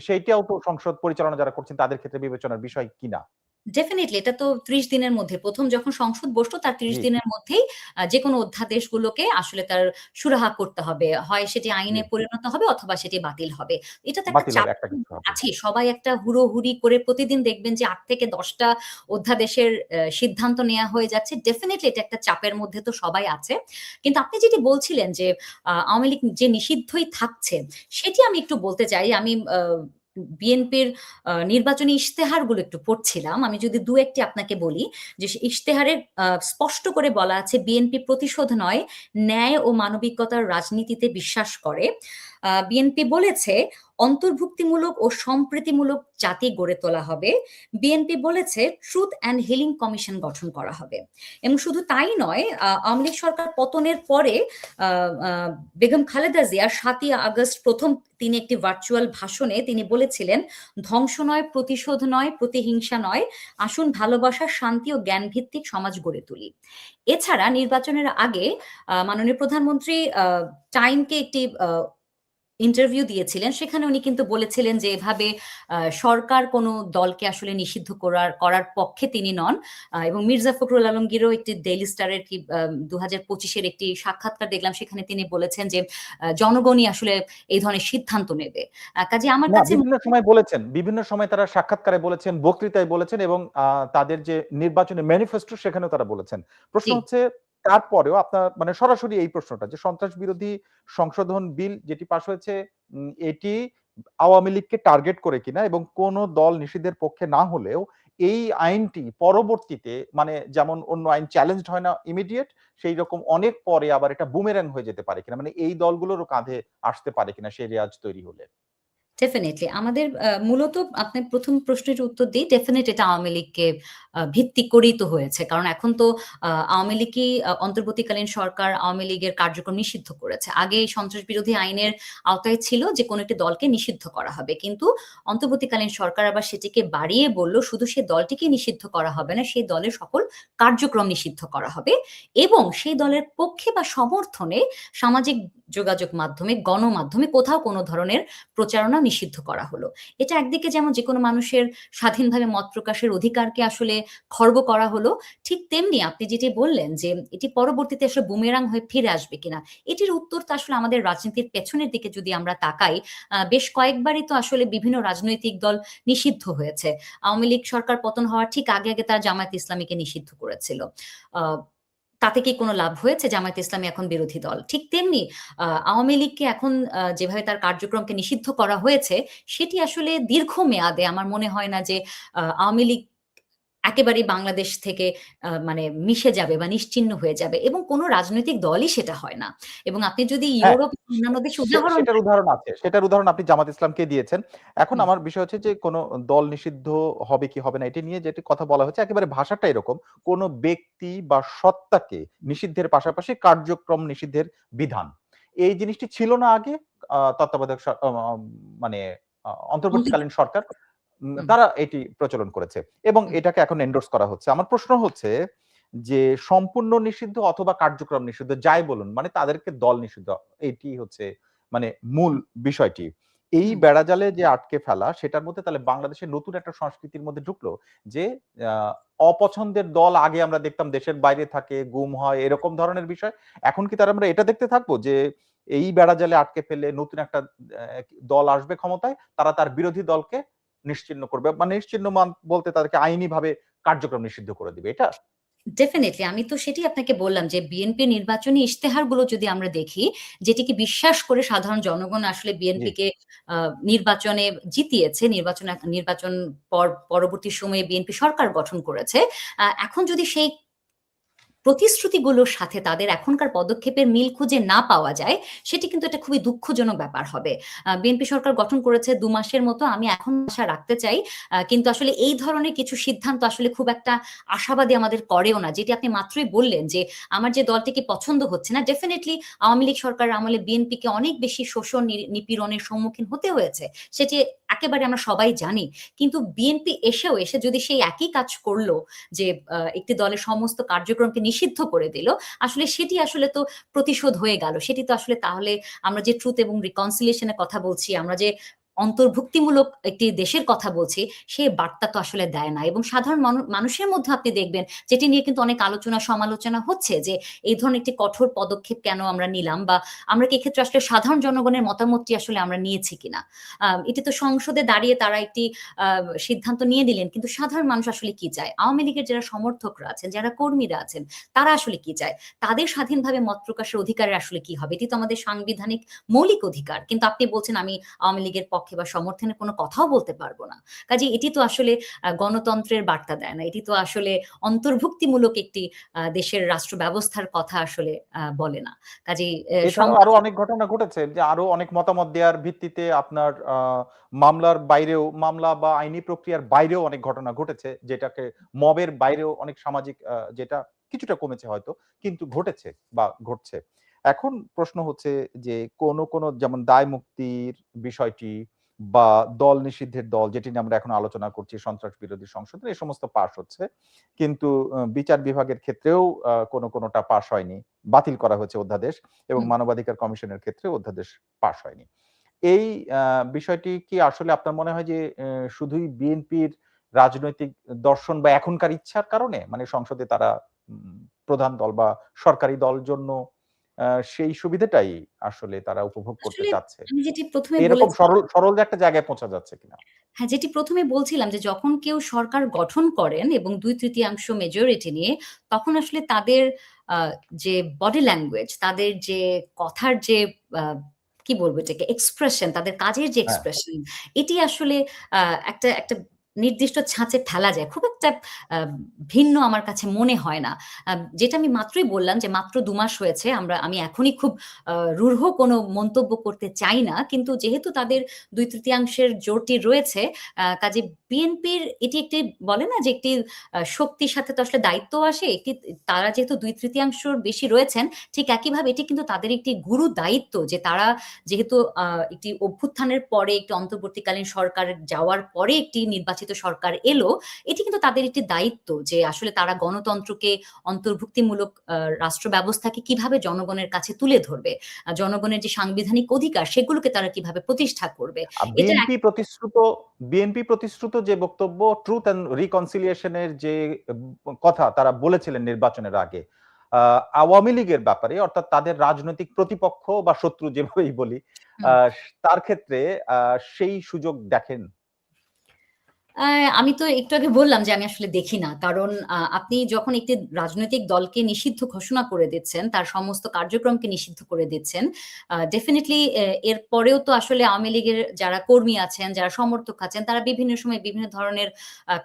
সেইটাও তো সংসদ পরিচালনা যারা করছেন তাদের ক্ষেত্রে বিবেচনার বিষয় কিনা? ডেফিনিটলি এটা তো ৩০ দিনের মধ্যে ১ম যখন সংসদ বসতো তার ৩০ জি, দিনের মধ্যেই যেকোনো অধ্যাদেশগুলোকে আসলে তার সুরাহা করতে হবে। হয় সেটি জি। আইনে পরিণত হবে অথবা সেটি বাতিল হবে। এটা তো একটা বাতিল চাপ হবে একটা কিছু হবে। আছেই। সবাই একটা হুড়োহুড়ি করে প্রতিদিন দেখবেন যে ৮ থেকে ১০ টা অধ্যাদেশের সিদ্ধান্ত নেয়া হয়ে যাচ্ছে। ডেফিনিটলি এটা একটা চাপের মধ্যে তো সবাই আছে। কিন্তু আপনি যেটি বলছিলেন যে আওয়ামী লীগ যে নিষিদ্ধই থাকছে, সেটি আমি একটু বলতে চাই। আমি বিএনপির নির্বাচনী ইশতেহারগুলো একটু পড়ছিলাম। আমি যদি ২-১ টি আপনাকে বলি যে ইশতেহারে স্পষ্ট করে বলা আছে বিএনপি প্রতিশোধ নয়, ন্যায় ও মানবিকতার রাজনীতিতে বিশ্বাস করে। বিএনপি বলেছে অন্তর্ভুক্তিমূলক ও সম্প্রীতিমূলক জাতি গড়ে তোলা হবে। বিএনপি বলেছে ট্রুথ অ্যান্ড হিলিং কমিশন গঠন করা হবে। এবং শুধু তাই নয়, আওয়ামী লীগ সরকার পতনের পরে আ আ বেগম খালেদা জিয়া ৭ই আগস্ট ১ম তিনি একটি ভার্চুয়াল ভাষণে তিনি বলেছিলেন, "ধ্বংস নয়, প্রতিশোধ নয়, প্রতিহিংসা নয়। আসুন ভালোবাসা, শান্তি ও জ্ঞানভিত্তিক সমাজ গড়ে তুলি।" এছাড়া নির্বাচনের আগে মাননীয় প্রধানমন্ত্রী টাইমকে একটি ইন্টারভিউ দিয়েছিলেন। সেখানে উনি কিন্তু বলেছিলেন যে এভাবে সরকার কোনো দলকে আসলে নিষিদ্ধ করার পক্ষে তিনি নন। এবং মির্জা ফখরুল আলমগীরও একটি ডেইলি স্টারের কি ২০২৫ এর একটি সাক্ষাৎকার দেখলাম। সেখানে তিনি বলেছেন যে জনগণই আসলে এই ধরনের সিদ্ধান্ত নেবে। কাজেই আমার না, কাছে বিভিন্ন সময় বলেছেন। বিভিন্ন সময় তারা সাক্ষাৎকারে বলেছেন, বক্তৃতায় বলেছেন এবং তাদের যে নির্বাচনী ম্যানিফেস্টো সেখানেও তারা বলেছেন। প্রশ্ন জি। হচ্ছে তারপরেও আপনার মানে সরাসরি এই প্রশ্নটা যে সন্ত্রাস বিরোধী সংশোধন বিল যেটি পাস হয়েছে এটি আওয়ামী লীগকে টার্গেট করে কিনা এবং কোন দল নিষিদ্ধের পক্ষে না হলেও এই আইনটি পরবর্তীতে মানে যেমন অন্য আইন চ্যালেঞ্জড হয় না ইমিডিয়েট সেইরকম অনেক পরে আবার এটা বুমেরাং হয়ে যেতে পারে কিনা? মানে এই দলগুলোরও কাঁধে আসতে পারে কিনা সেই রেওয়াজ তৈরি হলে? ডেফিনিটলি। আমাদের মূলত আপনার ১ম প্রশ্নের উত্তর দেই, ডেফিনিট এটা আওয়ামী লীগকে ভিত্তি করেই তো হয়েছে। কারণ এখন তো আওয়ামী লীগই অন্তর্বর্তীকালীন সরকার আওয়ামী লীগের কার্যক্রম নিষিদ্ধ করেছে। আগে এই সন্ত্রাস বিরোধী আইনের আওতায় ছিল যে কোনো একটি দলকে নিষিদ্ধ করা হবে। কিন্তু অন্তর্বর্তীকালীন সরকার আবার সেটিকে বাড়িয়ে বলল শুধু সে দলটিকে নিষিদ্ধ করা হবে না, সেই দলের সকল কার্যক্রম নিষিদ্ধ করা হবে এবং সেই দলের পক্ষে বা সমর্থনে সামাজিক যোগাযোগ মাধ্যমে, গণমাধ্যমে কোথাও কোনো ধরনের প্রচারণা নিষিদ্ধ করা হলো। এটা একদিকে যেমন যেকোনো মানুষের স্বাধীনভাবে মত প্রকাশের অধিকারকে আসলে খর্ব করা হলো, ঠিক তেমনি আপনি যেটি বললেন যে এটি পরবর্তীতে আসলে বুমেরাং হয়ে ফিরে আসবে কিনা? এটির উত্তর তো আসলে আমাদের রাজনীতির পেছনের দিকে যদি আমরা তাকাই, বেশ কয়েকবারই তো আসলে বিভিন্ন রাজনৈতিক দল নিষিদ্ধ হয়েছে। আওয়ামী লীগ সরকার পতন হওয়ার ঠিক আগে তারা জামায়াত ইসলামীকে নিষিদ্ধ করেছিল। আ তাতে কি কোনো লাভ হয়েছে? জামায়াত ইসলামী এখন বিরোধী দল। ঠিক তেমনি আওয়ামী লীগকে এখন যেভাবে তার কার্যক্রমকে নিষিদ্ধ করা হয়েছে, সেটি আসলে দীর্ঘমেয়াদে আমার মনে হয় না যে আওয়ামী লীগ একেবারেই বাংলাদেশ থেকে মানে মিশে যাবে বা নিশ্চিহ্ন হয়ে যাবে এবং কোনো রাজনৈতিক দলই সেটা হয় না। এবং আপনি যদি হ্যাঁ, ইউরোপ অন্যান্য দেশের উদাহরণ সেটার উদাহরণ আছে। সেটার উদাহরণ আপনি জামাত ইসলামকে দিয়েছেন। এখন হুম, আমার বিষয় হচ্ছে যে কোন দল নিষিদ্ধ হবে কি হবে না এটি নিয়ে যেটি কথা বলা হচ্ছে একেবারে ভাষাটা এরকম। কোন ব্যক্তি বা সত্তাকে নিষিদ্ধের পাশাপাশি কার্যক্রম নিষিদ্ধের বিধান। এই জিনিসটি ছিল না আগে তত্ত্বাবধায়ক মানে অন্তত অন্তর্বর্তীকালীন সরকার হুম, তারা এটি প্রচলন করেছে এবং হুম। এটাকে এখন এন্ডোর্স করা হচ্ছে। আমার প্রশ্ন হচ্ছে যে সম্পূর্ণ নিষিদ্ধ অথবা কার্যক্রম নিষিদ্ধ যাই বলুন মানে তাদেরকে দল নিষিদ্ধ এটি হচ্ছে মানে মূল হুম, বিষয়টি। এই হুম। বেড়াজালে যে আটকে ফেলা সেটার মধ্যে তাহলে বাংলাদেশের নতুন একটা সংস্কৃতির মধ্যে ঢুকলো যে আ অপছন্দের দল আগে আমরা দেখতাম দেশের বাইরে থাকে, গুম হয় এরকম ধরনের বিষয়। এখন কি তার আমরা এটা দেখতে থাকবো যে এই বেড়াজালে আটকে ফেলে নতুন একটা দল আসবে ক্ষমতায়, তারা তার বিরোধী দলকে নিশ্চিহ্ন করবে। মানে নিশ্চিহ্ন বলতে তাদেরকে আইনিভাবে কার্যক্রম নিষিদ্ধ করে দিবে। এটা? ডেফিনিটলি। আমি তো সেটাই আপনাকে বললাম যে বিএনপির নির্বাচনী ইশতেহারগুলো যদি আমরা দেখি, যেটিকে বিশ্বাস করে সাধারণ জনগণ আসলে জি। বিএনপিকে আ নির্বাচনে জিতিয়েছে, নির্বাচন পরবর্তী সময়ে বিএনপি সরকার গঠন করেছে। এখন যদি সেই প্রতিশ্রুতিগুলোর সাথে তাদের এখনকার পদক্ষেপের মিল খুঁজে না পাওয়া যায়, সেটি কিন্তু একটা খুবই দুঃখজনক ব্যাপার হবে। বিএনপি সরকার গঠন করেছে ২ মাসের মতো, আমি এখন আশা রাখতে চাই। কিন্তু আসলে এই ধরনের কিছু সিদ্ধান্ত আসলে খুব একটা আশাবাদী আমাদের করেও না। যেটি আপনি মাত্রই বললেন যে, আমার যে দলটিকে পছন্দ হচ্ছে না, ডেফিনিটলি আওয়ামী লীগ সরকারের আমলে বিএনপিকে অনেক বেশি শোষণ নিপীড়নের সম্মুখীন হতে হয়েছে। সেটি একেবারে আমরা সবাই জানি। কিন্তু বিএনপি এসে যদি সেই একই কাজ করলো যে একটি দলের সমস্ত কার্যক্রমকে নিষিদ্ধ করে দিল, আসলে সেটি আসলে তো প্রতিশোধ হয়ে গেল। সেটি তো আসলে তাহলে আমরা যে ট্রুথ এবং রিকনসিলিয়েশন এর কথা বলছি, আমরা যে অন্তর্ভুক্তিমূলক একটি দেশের কথা বলছি, সেই বার্তা তো আসলে দেয় না। এবং সাধারণ মানুষের মধ্যে আপনি দেখবেন যেটি নিয়ে কিন্তু অনেক আলোচনা সমালোচনা হচ্ছে যে এই ধরনের একটি কঠোর পদক্ষেপ কেন আমরা নিলাম, বা আমরা কি এক্ষেত্রে আসলে সাধারণ জনগণের মতামতটি আসলে আমরা নিয়েছি কিনা। এটি তো সংসদে দাঁড়িয়ে তারা একটি সিদ্ধান্ত নিয়ে দিলেন, কিন্তু সাধারণ মানুষ আসলে কি চায়? আওয়ামী লীগের যারা সমর্থকরা আছেন, যারা কর্মীরা আছেন, তারা আসলে কি চায়? তাদের স্বাধীনভাবে মত প্রকাশের অধিকারের আসলে কি হবে? এটি তো আমাদের সাংবিধানিক মৌলিক অধিকার। কিন্তু আপনি বলছেন আমি আওয়ামী লীগের পক্ষে বা সমর্থনে কোনো কথাও বলতে পারব না। কাজেই এটি তো আসলে গণতন্ত্রের বার্তা দেয় না। এটি তো আসলে অন্তর্ভুক্তিমূলক একটি দেশের রাষ্ট্র ব্যবস্থার কথা আসলে বলে না। কাজেই এছাড়াও আরো অনেক ঘটনা ঘটেছে যে আরো অনেক মতামত দেওয়ার ভিত্তিতে আপনার মামলার বাইরেও, মামলা বা আইনি প্রক্রিয়ার বাইরেও অনেক ঘটনা ঘটেছে, যেটাকে মবের বাইরেও অনেক সামাজিক যেটা কিছুটা কমেছে হয়তো, কিন্তু ঘটেছে বা ঘটছে। এখন প্রশ্ন হচ্ছে যে কোন যেমন দায় মুক্তির বিষয়টি বা দল নিষিদ্ধের দল, যেটি নিয়ে আমরা এখন আলোচনা করছি, সন্ত্রাস বিরোধী সংশোধন, এই সমস্ত পাস হচ্ছে, কিন্তু বিচার বিভাগের ক্ষেত্রেও কোনটা পাস হয়নি, বাতিল করা হয়েছে অধ্যাদেশ, এবং হুম। মানবাধিকার কমিশনের ক্ষেত্রে অধ্যাদেশ পাস হয়নি। এই বিষয়টি কি আসলে আপনার মনে হয় যে শুধুই বিএনপির রাজনৈতিক দর্শন বা এখনকার ইচ্ছার কারণে, মানে সংসদে তারা প্রধান দল বা সরকারি দল জন্য সেই সুবিধাটাই আসলে তারা উপভোগ করতে আসলে চাচ্ছে? আমি যেটি ১ম এ এরকম বলেছি, সরল একটা জায়গায় পৌঁছা যাচ্ছে কিনা? হ্যাঁ, যেটি ১ম এ বলছিলাম যে যখন কেউ সরকার গঠন করেন এবং ২/৩ মেজরিটি নিয়ে, তখন আসলে তাদের আ যে বডি ল্যাঙ্গুয়েজ, তাদের যে কথার যে আ কি বলবো এটাকে এক্সপ্রেশন, তাদের কাজের যে হ্যাঁ। এক্সপ্রেশন, এটি আসলে আ একটা নির্দিষ্ট ছাঁচে ফেলা যায়। খুব একটা আ ভিন্ন আমার কাছে মনে হয় না। যেটা আমি মাত্রই বললাম যে মাত্র ২ মাস হয়েছে। আমি এখনই খুব রূঢ় কোনো মন্তব্য করতে চাই না। কিন্তু যেহেতু তাদের ২/৩ জোরটি রয়েছে, কাজেই বিএনপির এটি একটি বলে না যে একটি শক্তির সাথে তো আসলে দায়িত্বও আসে। তারা যেহেতু ২/৩ বেশি রয়েছেন, ঠিক একইভাবে এটি কিন্তু তাদের একটি গুরু দায়িত্ব যে তারা যেহেতু একটি অভ্যুত্থানের পরে একটি অন্তর্বর্তীকালীন সরকার যাওয়ার পরে একটি নির্বাচিত সরকার এলো, এটি কিন্তু তাদের একটি দায়িত্ব যে আসলে তারা গণতন্ত্রকে, অন্তর্ভুক্তিমূলক রাষ্ট্র ব্যবস্থাকে কিভাবে জনগণের কাছে তুলে ধরবে। জনগণের যে সাংবিধানিক অধিকার সেগুলোকে তারা কিভাবে প্রতিষ্ঠা করবে। এটা বিএনপি প্রতিশ্রুত যে বক্তব্য, ট্রুথ অ্যান্ড রিকনসিলিয়েশন এর যে কথা তারা বলেছিলেন নির্বাচনের আগে, আওয়ামী লীগের ব্যাপারে, অর্থাৎ তাদের রাজনৈতিক প্রতিপক্ষ বা শত্রু যেভাবেই বলি, হুম। আ তার ক্ষেত্রে সেই সুযোগ দেখেন? আ আমি তো একটু আগে বললাম যে আমি আসলে দেখি না। কারণ আপনি যখন একটি রাজনৈতিক দলকে নিষিদ্ধ ঘোষণা করে দিচ্ছেন, তার সমস্ত কার্যক্রমকে নিষিদ্ধ করে দিচ্ছেন, ডেফিনিটলি এরপরেও তো আসলে আওয়ামী লীগের যারা কর্মী আছেন, যারা সমর্থক আছেন, তারা বিভিন্ন সময় বিভিন্ন ধরনের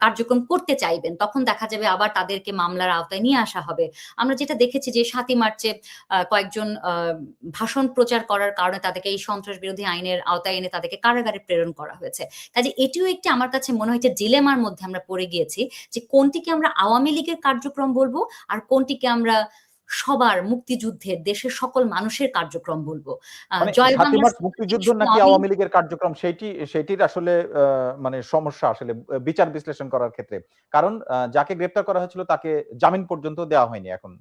কার্যক্রম করতে চাইবেন। তখন দেখা যাবে আবার তাদেরকে মামলার আওতায় নিয়ে আসা হবে। আমরা যেটা দেখেছি যে ৭ই মার্চে কয়েকজন ভাষণ প্রচার করার কারণে তাদেরকে এই সন্ত্রাস বিরোধী আইনের আওতায় এনে তাদেরকে কারাগারে প্রেরণ করা হয়েছে। কাজে এটিও একটি আমার কাছে মনে হয় যে ডিলেমার মধ্যে আমরা পড়ে গিয়েছি যে কোনটিকে আমরা আওয়ামী লীগের কার্যক্রম বলব, আর কোনটিকে আমরা সবার মুক্তিযুদ্ধের দেশের সকল মানুষের কার্যক্রম বলব। মানে জয় ৭ই বাংলা মার্চ স্লোগান থেকে মুক্তিযুদ্ধ শুধু নাকি আমি আওয়ামী লীগের কার্যক্রম, সেটির আসলে মানে সমস্যা আসলে বিচার বিশ্লেষণ করার ক্ষেত্রে। কারণ যাকে গ্রেপ্তার করা হয়েছিল তাকে জামিন পর্যন্ত দেওয়া হয়নি এখন।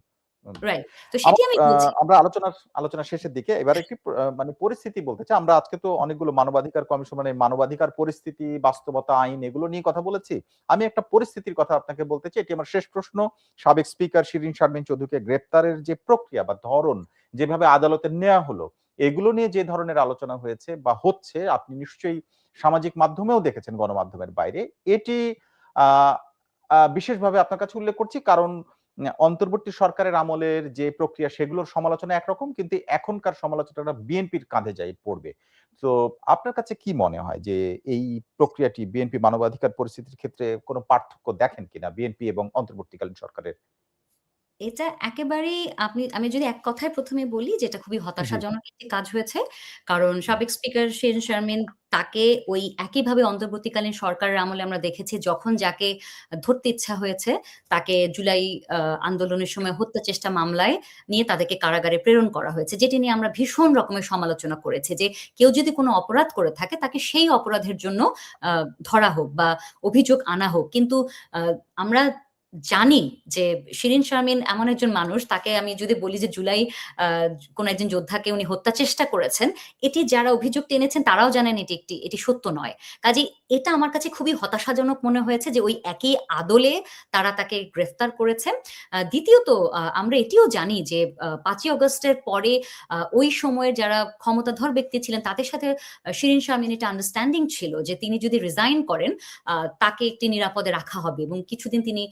উম রাইট। তো আমার সেটি আমি বলছি। আমরা আলোচনার শেষের দিকে এবার একটি মানে পরিস্থিতি বলতে চাই। আমরা আজকে তো অনেকগুলো মানবাধিকার কমিশন, মানে মানবাধিকার পরিস্থিতি, বাস্তবতা, আইন এগুলো নিয়ে কথা বলেছি। আমি একটা পরিস্থিতির কথা আপনাকে বলতে চাই। এটি আমার শেষ প্রশ্ন। সাবেক স্পিকার শিরীন শারমিন চৌধুরীকে গ্রেপ্তারের যে প্রক্রিয়া বা ধরন, যেভাবে আদালতে নেয়া হলো, এগুলো নিয়ে যে ধরনের আলোচনা হয়েছে বা হচ্ছে, আপনি নিশ্চয়ই সামাজিক মাধ্যমেও দেখেছেন, গণমাধ্যমের বাইরে। এটি আ আ বিশেষভাবে আপনার কাছে উল্লেখ করছি, কারণ অন্তর্বর্তী সরকারের আমলের যে প্রক্রিয়া, সেগুলোর সমালোচনা একরকম, কিন্তু এখনকার সমালোচনাটা বিএনপির কাঁধে পড়বে। তো আপনার কাছে কি মনে হয় যে এই প্রক্রিয়াটি বিএনপি মানবাধিকার পরিস্থিতির ক্ষেত্রে কোনো পার্থক্য দেখেন কিনা বিএনপি এবং অন্তর্বর্তীকালীন সরকারের? এটা একেবারেই আমি যদি এক কথায় ১ম এ বলি যে এটা খুবই জি। হতাশাজনক একটি কাজ হয়েছে। কারণ হুম, সাবেক স্পিকার শিরীন শারমিন তাকে ওই একইভাবে অন্তর্বর্তীকালীন সরকারের আমলে আমরা দেখেছি যখন যাকে ধরতে ইচ্ছা হয়েছে তাকে জুলাই আ আন্দোলনের সময় হত্যা চেষ্টা মামলায় নিয়ে তাদেরকে কারাগারে প্রেরণ করা হয়েছে। যেটি নিয়ে আমরা ভীষণ রকমের সমালোচনা করেছি যে কেউ যদি কোনো অপরাধ করে থাকে তাকে সেই অপরাধের জন্য আ ধরা হোক বা অভিযোগ আনা হোক। কিন্তু আ আমরা জানি যে শিরীন শারমিন এমন একজন মানুষ, তাকে আমি যদি বলি যে জুলাই আ কোন একজন যোদ্ধাকে উনি হত্যা চেষ্টা করেছেন, এটি যারা অভিযোগ টেনেছেন তারাও জানেন এটি সত্য নয়। কাজেই এটা আমার কাছে খুবই হতাশাজনক মনে হয়েছে যে ওই একই আদলে তারা তাকে গ্রেফতার করেছে। দ্বিতীয়ত আমরা এটিও জানি যে ৫ই অগস্টের পরে ওই সময়ের যারা ক্ষমতাধর ব্যক্তি ছিলেন তাদের সাথে শিরীন শারমিন একটা আন্ডারস্ট্যান্ডিং ছিল যে তিনি যদি রিজাইন করেন তাকে একটি নিরাপদে রাখা হবে এবং কিছুদিন তিনি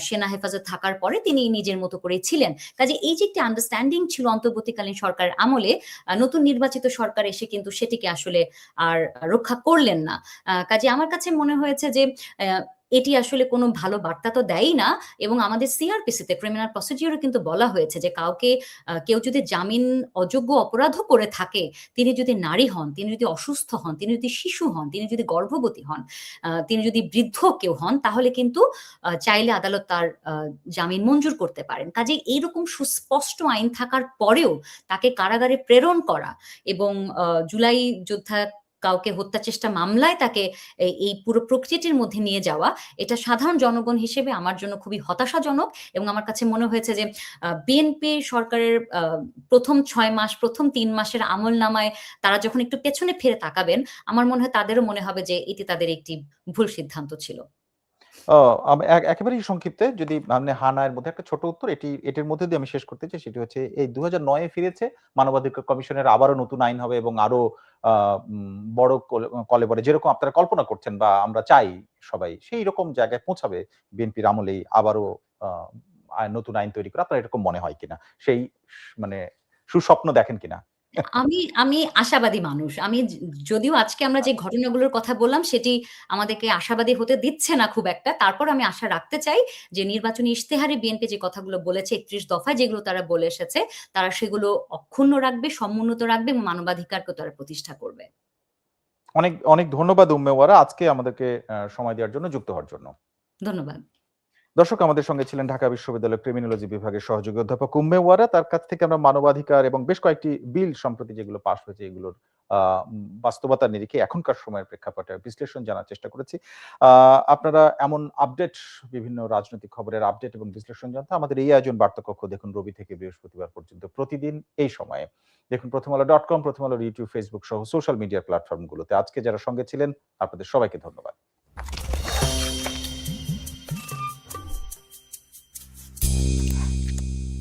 সেনা হেফাজত থাকার পরে তিনি নিজের মতো করেই ছিলেন। কাজে এই যে একটি আন্ডারস্ট্যান্ডিং ছিল অন্তর্বর্তীকালীন সরকারের আমলে, নতুন নির্বাচিত সরকার এসে কিন্তু সেটিকে আসলে আর রক্ষা করলেন না। কাজে আমার কাছে মনে হয়েছে যে এটি আসলে কোনো ভালো বার্তা তো দেয়ই না এবং আমাদের সিআরপিসিতে ক্রিমিনাল প্রসিডিউর এ কিন্তু বলা হয়েছে যে কাউকে কেউ যদি জামিন অযোগ্য অপরাধও করে থাকে, তিনি যদি নারী হন, তিনি যদি অসুস্থ হন, তিনি যদি শিশু হন, তিনি যদি গর্ভবতী হন, তিনি যদি বৃদ্ধ কেউ হন তাহলে কিন্তু চাইলে আদালত তার জামিন মঞ্জুর করতে পারেন। কাজেই এইরকম সুস্পষ্ট আইন থাকার পরেও তাকে কারাগারে প্রেরণ করা এবং জুলাই যোদ্ধা কাউকে হত্যা চেষ্টা মামলায় তাকে এই পুরো প্রক্রিয়াটির মধ্যে নিয়ে যাওয়া, এটা সাধারণ জনগণ হিসেবে আমার জন্য খুবই হতাশাজনক এবং আমার কাছে মনে হয়েছে যে বিএনপি সরকারের ১ম ৬ মাস, ১ম ৩ মাসের আমলনামায় তারা যখন একটু পেছনে ফিরে তাকাবেন, আমার মনে হয় তাদেরও মনে হবে যে এটি তাদের একটি ভুল সিদ্ধান্ত ছিল। ও একেবারেই সংক্ষিপ্তে যদি মানে হা-না এর মধ্যে একটা ছোট উত্তর এটির মধ্যে দিয়ে আমি শেষ করতে চাই। সেটি হচ্ছে এই ২০০৯ এ ফিরেছে মানবাধিকার কমিশনের আবারও নতুন আইন হবে এবং আরো আ বড় কলেবরে যেরকম আপনারা কল্পনা করছেন বা আমরা চাই সবাই সেই রকম জায়গায় পৌঁছাবে বিএনপির আমলেই আবারও আ নতুন আইন তৈরি করে। আপনার এরকম মনে হয় কিনা? সেই মানে সুস্বপ্ন দেখেন কিনা? আমি আশাবাদী মানুষ। আমি যদিও আজকে আমরা যে ঘটনাগুলোর কথা বললাম সেটি আমাদেরকে আশাবাদী হতে দিচ্ছে না খুব একটা। তারপর আমি আশা রাখতে চাই যে নির্বাচনী ইশতেহারে বিএনপি যে কথাগুলো বলেছে ৩১ দফায় যেগুলো তারা বলে এসেছে, তারা সেগুলো অক্ষুণ্ণ রাখবে, সমুন্নত রাখবে এবং মানবাধিকারকে তারা প্রতিষ্ঠা করবে। অনেক, অনেক ধন্যবাদ উম্মে ওয়ারা আজকে আমাদেরকে সময় দেওয়ার জন্য, যুক্ত হওয়ার জন্য। ধন্যবাদ। দর্শক আমাদের সঙ্গে ছিলেন ঢাকা বিশ্ববিদ্যালয়ের ক্রিমিনোলজি বিভাগের সহযোগী অধ্যাপক উম্মে ওয়ারা। তার কাছ থেকে আমরা মানবাধিকার এবং বেশ কয়েকটি বিল সম্প্রতি যেগুলো পাস হয়েছে এগুলোর আ বাস্তবতার নিরিখে এখনকার সময়ের প্রেক্ষাপটে বিশ্লেষণ জানার চেষ্টা করেছি। আ আপনারা এমন আপডেট বিভিন্ন রাজনৈতিক খবরের আপডেট এবং বিশ্লেষণ জানতে আমাদের এই আয়োজন বার্তাকক্ষ দেখুন রবি থেকে বৃহস্পতিবার পর্যন্ত প্রতিদিন এই সময়ে। দেখুন প্রথমআলো.কম, প্রথম আলোর ইউটিউব, ফেসবুক সহ সোশ্যাল মিডিয়া প্ল্যাটফর্ম গুলোতে। আজকে যারা সঙ্গে ছিলেন আপনাদের সবাইকে ধন্যবাদ।